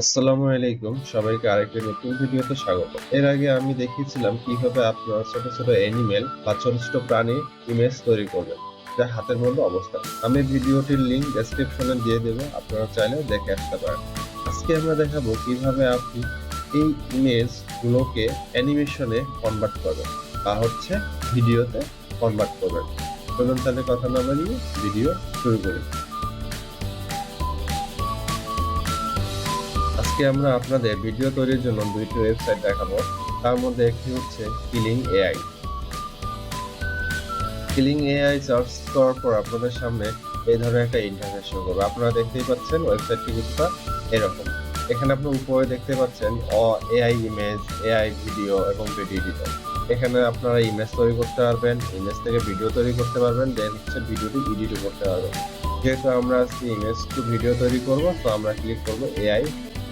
আসসালামু আলাইকুম, সবাইকে আরেকটি নতুন ভিডিওতে স্বাগত। এর আগে আমি দেখিয়েছিলাম কিভাবে আপনারা ছোট ছোট অ্যানিমেল বা ছোট ছোট প্রাণী ইমেজ তৈরি করবেন যা হাতের মধ্যে অবস্থান। আমি ভিডিওটির লিংক ডেসক্রিপশনে দিয়ে দেব, আপনারা চাইলে দেখে আসতে পারেন। আজকে আমরা দেখাবো কিভাবে আপনি এই ইমেজ গুলোকে অ্যানিমেশনে কনভার্ট করবেন বা ভিডিওতে কনভার্ট করবেন। চলুন তাহলে কথা না বাড়িয়ে ভিডিও শুরু করি। আজকে আমরা আপনাদের ভিডিও তৈরির জন্য দুইটি ওয়েবসাইট দেখাবো। তার মধ্যে একটি হচ্ছে killing AI. Killing AI search করার পর আপনাদের সামনে এই ধরনের একটা ইন্টারফেস শো করবে। আপনারা দেখতেই পাচ্ছেন ওয়েবসাইটটি কিছুটা এরকম। এখানে আপনারা উপরে দেখতে পাচ্ছেন এআই ইমেজ, এআই ভিডিও এবং ভিডিও এডিটর। এখানে আপনারা ইমেজ তৈরি করতে পারবেন, ইমেজ থেকে ভিডিও তৈরি করতে পারবেন, দেন ভিডিওটি এডিটও করতে পারবেন। যেহেতু আমরা আজকে ইমেজ টু ভিডিও তৈরি করব, তো আমরা ক্লিক করব এআই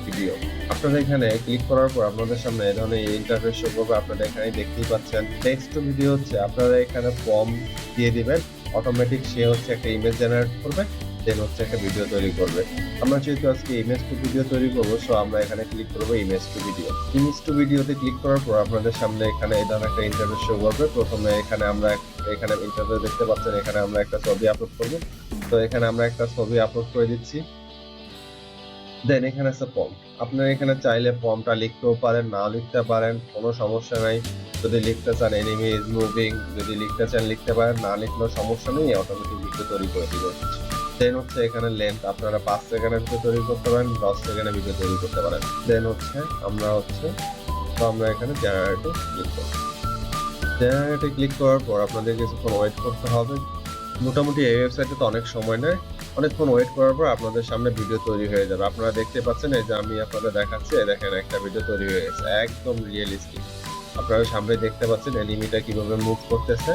ভিডিও। আপনারা এখানে ক্লিক করার পর আপনাদের সামনে এই ধরনের ইন্টারফেস শো করবে। আপনারা এখানে দেখতেই পাচ্ছেন টেক্সট টু ভিডিও হচ্ছে আপনারা এখানে ফর্ম দিয়ে দিবেন, অটোমেটিক সে হচ্ছে একটা ইমেজ জেনারেট করবে, দেন হচ্ছে একটা ভিডিও তৈরি করবে। আমরা যেহেতু আজকে ইমেজ টু ভিডিও তৈরি করবো, সো আমরা এখানে ক্লিক করবো image to video. Image two ভিডিওতে ক্লিক করার পর আপনাদের সামনে এখানে এই ধরনের একটা ইন্টারফেস শো করবে। প্রথমে এখানে আমরা এখানে ইন্টারফেস দেখতে পাচ্ছেন, এখানে আমরা একটা ছবি আপলোড করবো। তো এখানে আমরা একটা ছবি আপলোড করে দিচ্ছি। দেন এখানে আছে ফর্ম। আপনারা এখানে চাইলে ফর্মটা লিখতেও পারেন, না লিখতে পারেন, কোনো সমস্যা নাই। যদি লিখতে চান এনিমি ইজ মুভিং, যদি লিখতে চান লিখতে পারেন, না লিখলেও সমস্যা নেই, অটোমেটিক ভিডিও তৈরি করে দিবে। দেন হচ্ছে এখানে লেন্থ আপনারা 5 সেকেন্ডের ভিডিও তৈরি করতে পারেন, 10 সেকেন্ডের ভিডিও তৈরি করতে পারেন। দেন হচ্ছে আমরা এখানে জেনারেটে ক্লিক করব। জেনারেটে ক্লিক করার পর আপনাদের কিছুক্ষণ ওয়েট করতে হবে। মোটামুটি এই ওয়েবসাইটে তো অনেক সময় নেয়। অনেকক্ষণ ওয়েট করার পর আপনাদের সামনে ভিডিও তৈরি হয়ে যাবে। আপনারা দেখতে পাচ্ছেন, এই যে আমি আপনাদের দেখাচ্ছি, দেখেন একটা ভিডিও তৈরি হয়ে গেছে, একদম রিয়েলিস্টিক। আপনারা সামনে দেখতে পাচ্ছেন এনিমিটা কিভাবে মুভ করতেছে।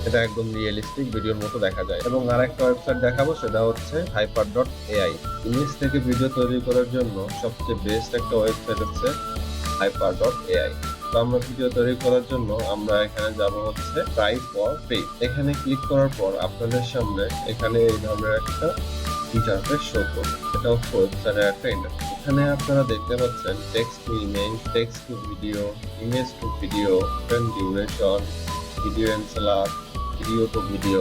এটা একদম রিয়েলিস্টিক ভিডিওর মতো দেখা যায়। এবং আরেকটা ওয়েবসাইট দেখাবো, সেটা হচ্ছে hyper.ai। ইমেজ থেকে ভিডিও তৈরি করার জন্য সবচেয়ে বেস্ট একটা ওয়েবসাইট হচ্ছে hyper.ai। তো আমরা ভিডিও তৈরি করার জন্য আমরা এখানে যাব হচ্ছে ট্রাই ফর ফ্রি। এখানে ক্লিক করার পর আপনাদের সামনে এখানে এই ধরনের একটা ইন্টারফেস শো করবে। এটা হচ্ছে ওয়েবসাইটের একটা ইন্টারফেস। এখানে আপনারা দেখতে পাচ্ছেন text to image, text to video, image to video, frame duration, video enhancer, video to video.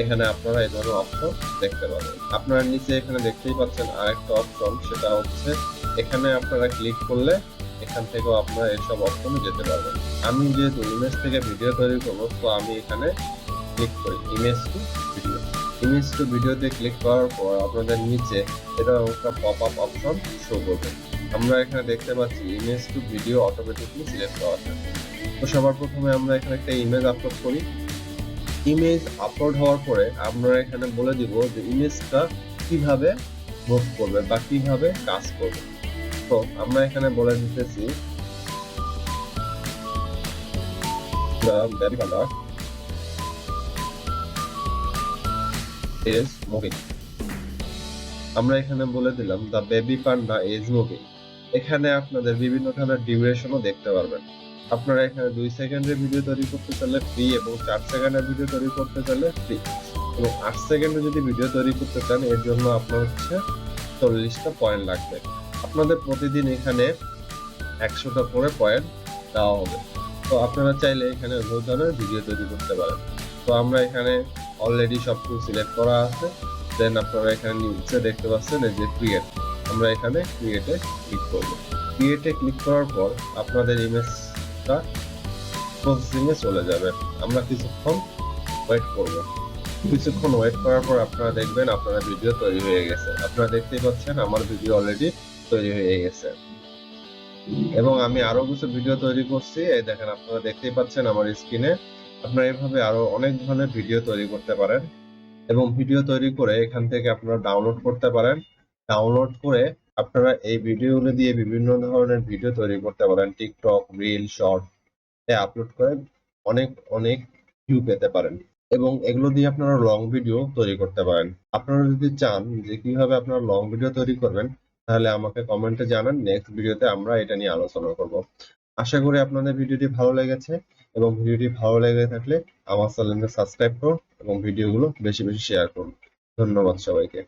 এখানে আপনারা এই ধরনের অপশন দেখতে পাবেন। আপনারা নিচে এখানে দেখতেই পাচ্ছেন আরেকটা অপশন, সেটা হচ্ছে এখানে আপনারা ক্লিক করলে এখান থেকেও আপনারা এসব অপশনে যেতে পারবেন। আমি যেহেতু ইমেজ থেকে ভিডিও তৈরি করবো, তো আমি এখানে ক্লিক করি image to video. Image two ভিডিওতে ক্লিক করার পর আপনাদের নিচে এটা একটা পপ আপ অপশন শো করবে। আমরা এখানে দেখতে পাচ্ছি image to video automatically select করা আছে। তো সবার প্রথমে আমরা এখানে একটা ইমেজ আপলোড করি। ইমেজ আপলোড হওয়ার পরে আমরা এখানে বলে দিব যে ইমেজটা কিভাবে মুভ করবে বা কিভাবে কাজ করবে। তো আমরা এখানে বলে দিতেছি the baby panda is moving। আমরা এখানে বলে দিলাম the baby panda is moving। এখানে আপনাদের বিভিন্ন ধরনের ডিউরেশনও দেখতে পারবেন। আপনারা এখানে 2 সেকেন্ডের ভিডিও তৈরি করতে চাইলে ফ্রি, এবং 4 সেকেন্ডের ভিডিও তৈরি করতে চাইলে ফ্রি, এবং 8 সেকেন্ডে যদি ভিডিও তৈরি করতে চান এর জন্য আপনার হচ্ছে 40টা পয়েন্ট লাগবে। আপনাদের প্রতিদিন এখানে 100টা করে পয়েন্ট দেওয়া হবে। তো আপনারা চাইলে এখানে ওই ধরনের ভিডিও তৈরি করতে পারেন। তো আমরা এখানে অলরেডি সবকিছু সিলেক্ট করা আছে। দেন আপনারা এখানে নিচে দেখতে পাচ্ছেন এই যে ক্রিয়েট। আমরা এখানে ক্রিয়েটে ক্লিক করব। ক্রিয়েটে ক্লিক করার পর আপনাদের ইমেজটা প্রসেসিংয়ে চলে যাবে। আমরা কিছুক্ষণ ওয়েট করব। কিছুক্ষণ ওয়েট করার পর আপনারা দেখবেন আপনার ভিডিও তৈরি হয়ে গেছে। আপনারা দেখতেই পাচ্ছেন আমার ভিডিও অলরেডি তৈরি হয়ে গেছে, এবং আমি আরো কিছু ভিডিও তৈরি করছি। এই দেখেন, আপনারা দেখতেই পাচ্ছেন আমার স্ক্রিনে। আপনারা এভাবে আরো অনেক ধরনের ভিডিও তৈরি করতে পারেন, এবং ভিডিও তৈরি করে এখান থেকে আপনারা ডাউনলোড করতে পারেন। ডাউনলোড করে আপনারা এই ভিডিওগুলো দিয়ে বিভিন্ন ধরনের ভিডিও তৈরি করতে পারেন। টিকটক, রিল, শর্ট এ আপলোড করে অনেক অনেক ভিউ পেতে পারেন, এবং এগুলো দিয়ে আপনারা লং ভিডিও তৈরি করতে পারেন। আপনারা যদি চান যে কিভাবে আপনারা লং ভিডিও তৈরি করবেন, তাহলে আমাকে কমেন্টে জানান, নেক্সট ভিডিওতে আমরা এটা নিয়ে আলোচনা করব। আশা করি আপনাদের ভিডিওটি ভালো লেগেছে, এবং ভিডিওটি ভালো লেগে থাকলে আমার চ্যানেলটা সাবস্ক্রাইব করুন এবং ভিডিওগুলো বেশি বেশি শেয়ার করুন। ধন্যবাদ সবাইকে।